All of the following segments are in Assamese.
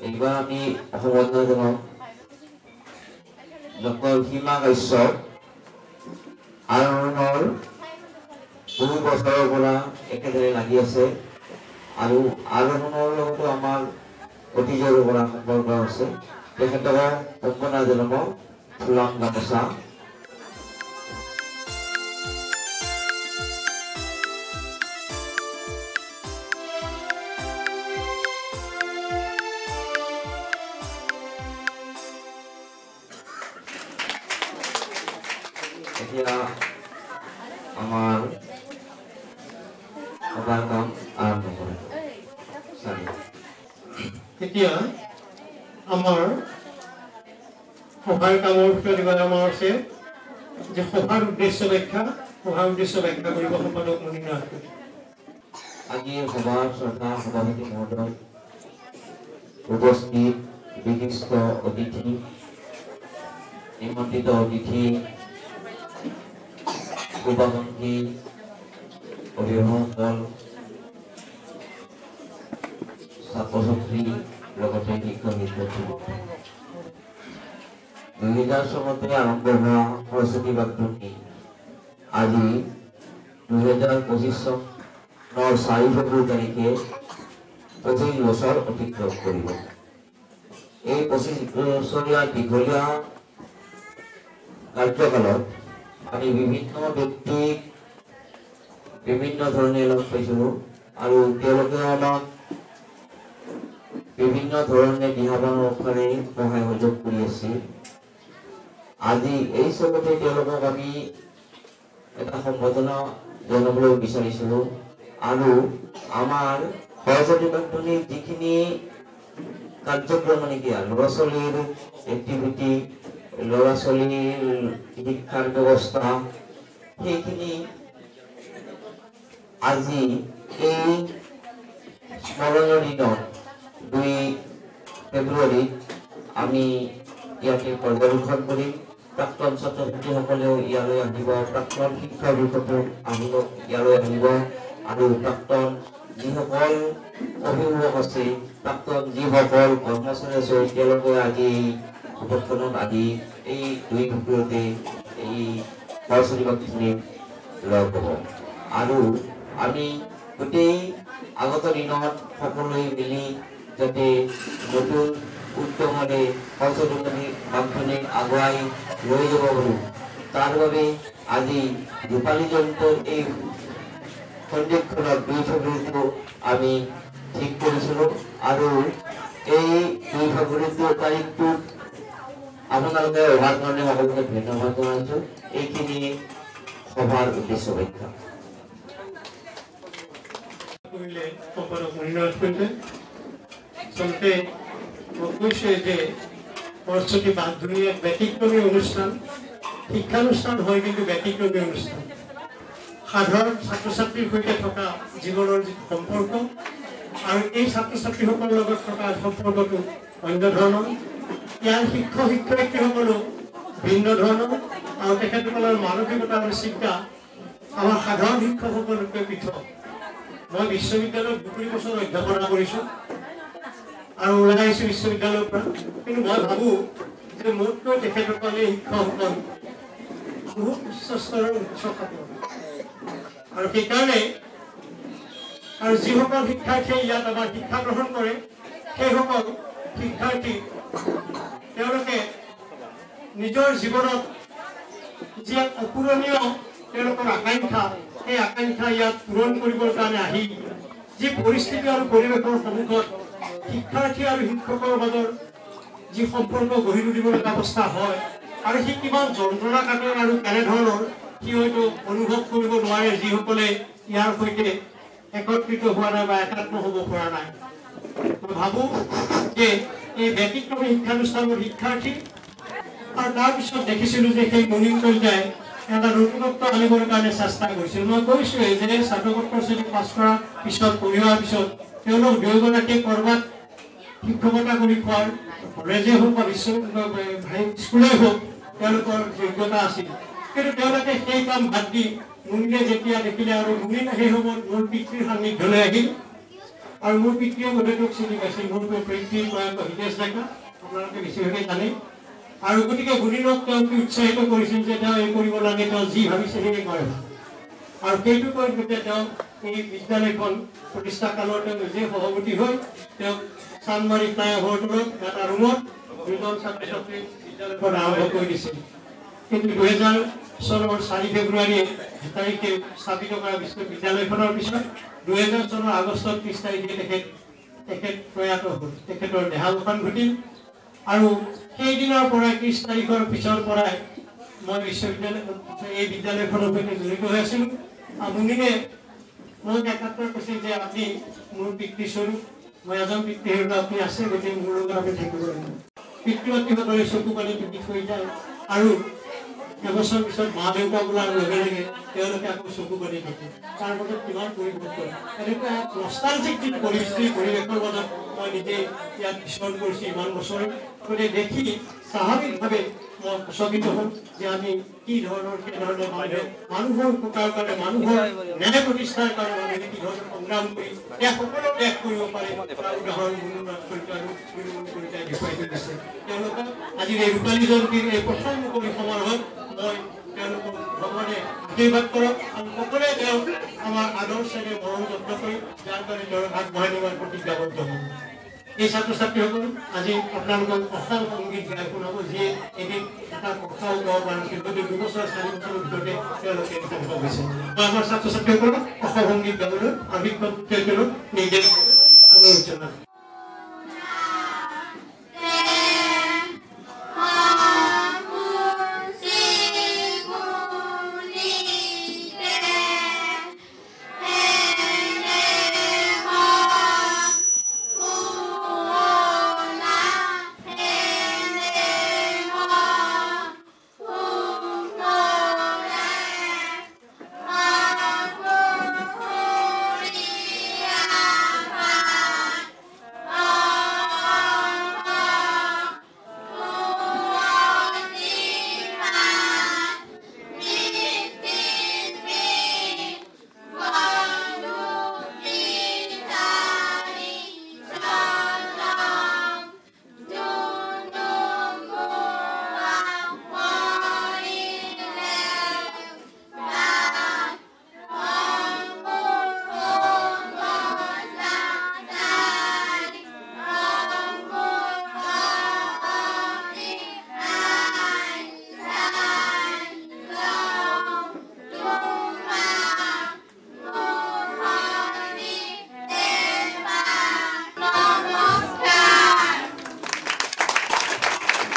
এইবাৰ আমি অসমত ডক্টৰ হিমা কাশ্যপ আৰোহণৰ বহু বছৰৰ পৰা একেদৰে লাগি আছে আৰু আৰোহণৰ লগতো আমাৰ অতীজৰ পৰা সম্পৰ্ক আছে। তেখেতক সম্বৰ্ধনা জনাব ফুলাম গামোচা। এতিয়া আমাৰ সভাৰ কাম আৰম্ভ কৰে। এতিয়া আমাৰ সভাৰ কামৰ ভিতৰত আমাৰ আছে যে সভাৰ উদ্দেশ্য ব্যাখ্যা কৰিব সম্পাদক মনিন্দ্ৰ হাজৰিকা। আজি সভাৰ শ্ৰদ্ধা সভাপতি মহোদয়, উপস্থিত বিশিষ্ট অতিথি, নিমন্ত্ৰিত অতিথি, শুভাকাংক্ষী, অভিভাৱকসকল, ছাত্ৰ ছাত্ৰী, লগতে শিক্ষক শিক্ষয়িত্ৰী, 2000 চনতে আৰম্ভ হোৱা সৰস্বতী বাগদনী আজি 2025 চনৰ 4 ফেব্ৰুৱাৰী তাৰিখে 25 বছৰ অতিক্ৰম কৰিব। এই 25 বছৰীয়া দীঘলীয়া কাৰ্যকালত আমি বিভিন্ন ব্যক্তিক বিভিন্ন ধৰণে লগ পাইছোঁ আৰু তেওঁলোকে আমাক বিভিন্ন ধৰণে দিহা-পৰামৰ্শৰে সহায় সহযোগ কৰি আছে। আজি এই চবতে তেওঁলোকক আমি এটা সম্বোধনা জনাবলৈ বিচাৰিছিলোঁ আৰু আমাৰ সৰস্বতী বাগদনীৰ যিখিনি কাৰ্যক্ৰম নেকি ল'ৰা ছোৱালীৰ এক্টিভিটি, ল'ৰা ছোৱালীৰ শিক্ষাৰ ব্যৱস্থা, সেইখিনি আজি এই স্মৰণীয় দিনত 2 ফেব্ৰুৱাৰীত আমি ইয়াতে পৰ্যবেক্ষণ কৰিম। প্ৰাক্তন ছাত্ৰ ছাত্ৰীসকলেও ইয়ালৈ আহিব, প্ৰাক্তন শিক্ষাবিদসকল আহিব ইয়ালৈ আহিব আৰু প্ৰাক্তন যিসকল অভিভাৱক আছে, প্ৰাক্তন যিসকল কৰ্মচাৰী আছে, তেওঁলোকে আজি উপস্থাপনত আদি এই 2 ফেব্ৰুৱাৰীতে এই সৰস্বতী বাগদনীত লগ হ'ব আৰু আমি গোটেই আগত দিনত সকলোৱে মিলি যাতে নতুন উদ্যমৰে সৰস্বতী বাগদনীক আগুৱাই লৈ যাব পাৰোঁ, তাৰ বাবে আজি ৰূপালী জয়ন্তীৰ এই সন্ধিক্ষণত 2 ফেব্ৰুৱাৰীটো আমি ঠিক কৰিছিলোঁ আৰু এই 2 ফেব্ৰুৱাৰী তাৰিখটোত আপোনালোকে অহাৰ কাৰণে সকলোকে ধন্যবাদ জনাইছোঁ। এইখিনি সভাৰ উদ্দেশ্য ব্যাখ্যা। সম্পাদক মনিন্দ্ৰ হাজৰিকা আচলতে কৈছে যে সৰস্বতী বাগদনী এক ব্যতিক্ৰমী অনুষ্ঠান, শিক্ষানুষ্ঠান হয় কিন্তু ব্যতিক্ৰমী অনুষ্ঠান। সাধাৰণ ছাত্ৰ ছাত্ৰীৰ সৈতে থকা জীৱনৰ যি সম্পৰ্ক আৰু এই ছাত্ৰ ছাত্ৰীসকলৰ লগত থকা সম্পৰ্কটো অন্য ধৰণৰ। ইয়াৰ শিক্ষক শিক্ষয়িত্ৰীসকলো ভিন্ন ধৰণৰ আৰু তেখেতসকলৰ মানসিকতা আৰু চিন্তা আমাৰ সাধাৰণ শিক্ষকসকলতকৈ পৃথক। মই বিশ্ববিদ্যালয়ত 2 বছৰ অধ্যাপনা কৰিছোঁ আৰু ওলাই আহিছোঁ বিশ্ববিদ্যালয়ৰ পৰা, কিন্তু মই ভাবোঁ যে মোতকৈ তেখেতসকলে শিক্ষকসকল বহুত উচ্চ স্তৰৰ উচ্চ খাপৰ আৰু সেইকাৰণে আৰু যিসকল শিক্ষাৰ্থীয়ে ইয়াত আমাৰ শিক্ষা গ্ৰহণ কৰে সেইসকল শিক্ষাৰ্থী তেওঁলোকে নিজৰ জীৱনত যি এক অপূৰণীয় তেওঁলোকৰ আকাংক্ষা, সেই আকাংক্ষা ইয়াত পূৰণ কৰিবৰ কাৰণে আহি যি পৰিস্থিতি আৰু পৰিৱেশৰ সন্মুখত শিক্ষাৰ্থী আৰু শিক্ষকৰ মাজৰ যি সম্পৰ্ক গঢ়ি তুলিবলৈ অৱস্থা হয় আৰু সি কিমান যন্ত্ৰণাকাতৰ আৰু কেনেধৰণৰ সি হয়তো অনুভৱ কৰিব নোৱাৰে যিসকলে ইয়াৰ সৈতে একত্ৰিত হোৱা নাই বা একাত্ম হ'ব পৰা নাই। মই ভাবোঁ যে এই ব্যতিক্ৰমী শিক্ষানুষ্ঠানৰ শিক্ষাৰ্থী আৰু তাৰপিছত দেখিছিলোঁ যে সেই মনিন্দ্ৰই এটা নতুনত্ব আনিবৰ কাৰণে চেষ্টা কৰিছিল। মই কৈছোঁৱেই যে স্নাতকোত্তৰ শ্ৰেণী পাছ কৰাৰ পিছত পঢ়িওৱাৰ পিছত তেওঁলোক 2গৰাকীয়ে ক'ৰবাত শিক্ষকতা কৰি খোৱাৰ কলেজেই হওক বা স্কুলেই হওক তেওঁলোকৰ যোগ্যতা আছিল, কিন্তু তেওঁলোকে সেই কাম বাদ দি মুনিয়ে যেতিয়া দেখিলে আৰু মুনি সেই সময়ত মোৰ পিতৃৰ সান্নিধ্যলৈ আহিল আৰু মোৰ পিতৃয়ে গোটেইটোক চিনি পাইছিল। মোৰ পিতৃৰ প্ৰয়াত হিতেশ ডেকা, আপোনালোকে বেছিভাগে জানে। আৰু গতিকে গুণীনক তেওঁক উৎসাহিত কৰিছিল যে তেওঁ এই কৰিব লাগে, তেওঁ যি ভাবিছে সেয়ে কৰে। আৰু সেইটো কৰি যেতিয়া তেওঁ এই বিদ্যালয়খন প্ৰতিষ্ঠা কালৰ তেওঁ নিজে সভাপতি হৈ তেওঁ চানমাৰী ফ্লাইঅভাৰটোত এটা ৰুমত 2জন ছাত্ৰ ছাত্ৰী বিদ্যালয়খন আৰম্ভ কৰি দিছিল। কিন্তু 2000 চনৰ 4 ফেব্ৰুৱাৰীয়ে তাৰিখে স্থাপিত কৰা বিশ্ববিদ্যালয়খনৰ পিছত 2000 চনৰ আগষ্টৰ 30 তাৰিখে তেখেত প্ৰয়াত হ'ল, তেখেতৰ দেহাৱসান ঘটিল। আৰু সেইদিনৰ পৰাই 30 তাৰিখৰ পিছৰ পৰাই মই এই বিদ্যালয়খনৰ সৈতে জড়িত হৈ আছিলোঁ। মুনিনে মোক একাত্তৰ কৈছিল যে আপুনি মোৰ পিতৃস্বৰূপ, মই এজন পিতৃস্বৰূপ, আপুনি আছে, গতিকে মোৰ লগত আপুনি থাকিব লাগিব। পিতৃ মাতৃসকলে চকু পানী টুকি থৈ যায় আৰু এবছৰ পিছত মা দেউতা বোলাৰ লগে লগে তেওঁলোকে আকৌ চকু পানী থাকে। তাৰ মাজত কিমান পৰিৱৰ্তন, এনেকুৱা নষ্টালজিক যি পৰিস্থিতি পৰিৱেশৰ মাজত মই নিজে ইয়াত বিচৰণ কৰিছোঁ ইমান বছৰ। গতিকে দেখি স্বাভাৱিকভাৱে মই সচকিত হ'ম যে আমি কি ধৰণৰ মানুহৰ উপকাৰ কাৰণে, মানুহৰ ন্যায় প্ৰতিষ্ঠাৰ কাৰণে মানুহে কি ধৰণৰ সংগ্ৰাম কৰি তেওঁ সকলো ত্যাগ কৰিব পাৰে, তাৰ উদাহৰণ গুণনাথ কলিতা আৰু গুণগুণ কলিতাই দেখুৱাই থৈ দিছে। তেওঁলোকক আজিৰ এই ৰূপালী জয়ন্তীৰ এই প্ৰথম মুকলি সমাৰোহত মই তেওঁলোকক ভগৱানে আশীৰ্বাদ কৰক আৰু সকলোৱে তেওঁক আমাৰ আদৰ্শেৰে মৰম যত্ন কৰি যাৰ কাৰণে তেওঁক আগবঢ়াই নিয়াৰ প্ৰতিজ্ঞাবদ্ধ হ'ম। এই ছাত্ৰ ছাত্ৰীসকল আজি আপোনালোকক অসম সংগীত গাই শুনাব, যিয়ে এদিন এটা কথাও গাব পৰা নাছিল, গতিকে 2 বছৰ 4 বছৰৰ ভিতৰতে তেওঁলোকে সম্ভৱ হৈছে। মই আমাৰ ছাত্ৰ ছাত্ৰীসকলক অসম সংগীত গাবলৈ আভিক্ষণ তেওঁলোকক নিজে অনুৰোধ জনাম।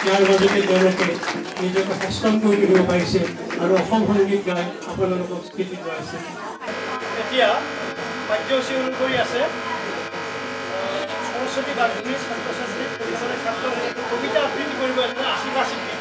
ইয়াৰ মাজতে তেওঁলোকে নিজকে সষ্টম কৰি তুলিব পাৰিছে আৰু অসম সংগীত গাই আপোনালোকক স্বীকৃতি কৰাইছে। এতিয়া কাৰ্যসূচী অনুসৰি আছে সৰস্বতী বাগধনী ছাত্ৰ ছাত্ৰী পৰিষদৰ ছাত্ৰ কবিতা আবৃত্তি কৰিব আছে আশীৰ্বাদ স্বীকৃতি।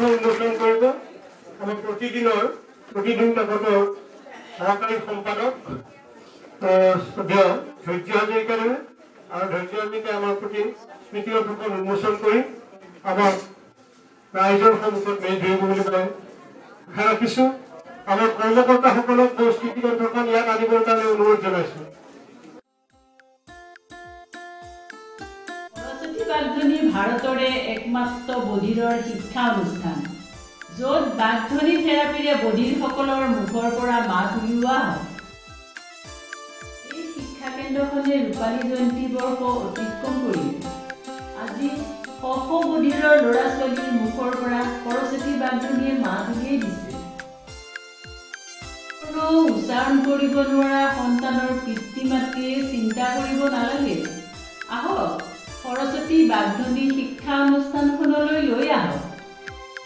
উন্মোচন কৰিব আমাৰ প্ৰতিদিন কাকতৰ সহকাৰী সম্পাদক ধৈৰ্য হাজৰিকাদেৱে আৰু ধৈৰ্য হাজৰিকাই আমাৰ প্ৰতি স্মৃতিপত্ৰখন উন্মোচন কৰি আমাৰ ৰাইজৰ সন্মুখত মেলি ধৰিব বুলি মই আশা ৰাখিছোঁ। আমাৰ কৰ্মকৰ্তাসকলক মোৰ স্মৃতিপত্ৰখন ইয়াত আনিবৰ কাৰণে অনুৰোধ জনাইছোঁ। বাগধনী ভাৰতৰে একমাত্ৰ বধিৰৰ শিক্ষা অনুষ্ঠান, য'ত বাগধনী থেৰাপিৰে বধিৰসকলৰ মুখৰ পৰা মাত উলিওৱা হয়। এই শিক্ষা কেন্দ্ৰখনে ৰূপালী জয়ন্তী বৰ্ষ অতিক্ৰম কৰি আজি শ শ বধিৰৰ ল'ৰা ছোৱালীৰ মুখৰ পৰা সৰস্বতী বাগধনীয়ে মাত উলিয়াই দিছে। উচ্চাৰণ কৰিব নোৱাৰা সন্তানৰ পিতৃ মাতৃয়ে চিন্তা কৰিব নালাগে। আহক সৰস্বতী বাগধনী শিক্ষা অনুষ্ঠানখনলৈ লৈ আহক।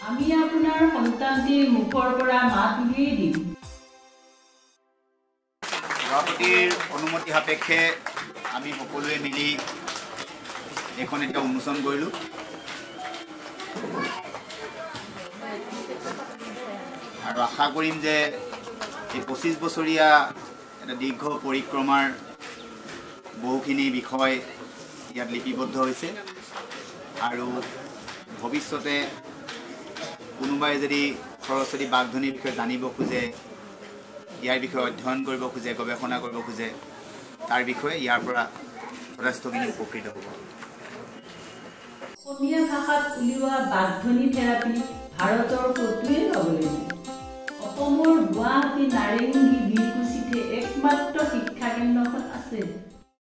আমি আপোনাৰ সন্তানটিৰ মুখৰ পৰা মাত উলিয়াই দিম। সভাপতিৰ অনুমতি সাপেক্ষে আমি সকলোৱে মিলি এখন এটা উন্মোচন কৰিলোঁ। আৰু আশা কৰিম যে এই 25 বছৰীয়া এটা দীৰ্ঘ পৰিক্ৰমাৰ বহুখিনি বিষয় ইয়াত লিপিবদ্ধ হৈছে আৰু ভৱিষ্যতে কোনোবাই যদি সৰস্বতী বাগধনীৰ বিষয়ে জানিব খোজে, ইয়াৰ বিষয়ে অধ্যয়ন কৰিব খোজে, গৱেষণা কৰিব খোজে, তাৰ বিষয়ে ইয়াৰ পৰা যথেষ্টখিনি উপকৃত হ'ব। অসমীয়া ভাষাত উলিওৱা বাগধনী থেৰাপি ভাৰতৰ ক'তোৱে পাবলৈ নাই। অসমৰ গুৱাহাটী নাৰেংগী বীৰকুছিতহে একমাত্ৰ শিক্ষা কেন্দ্ৰখন আছে।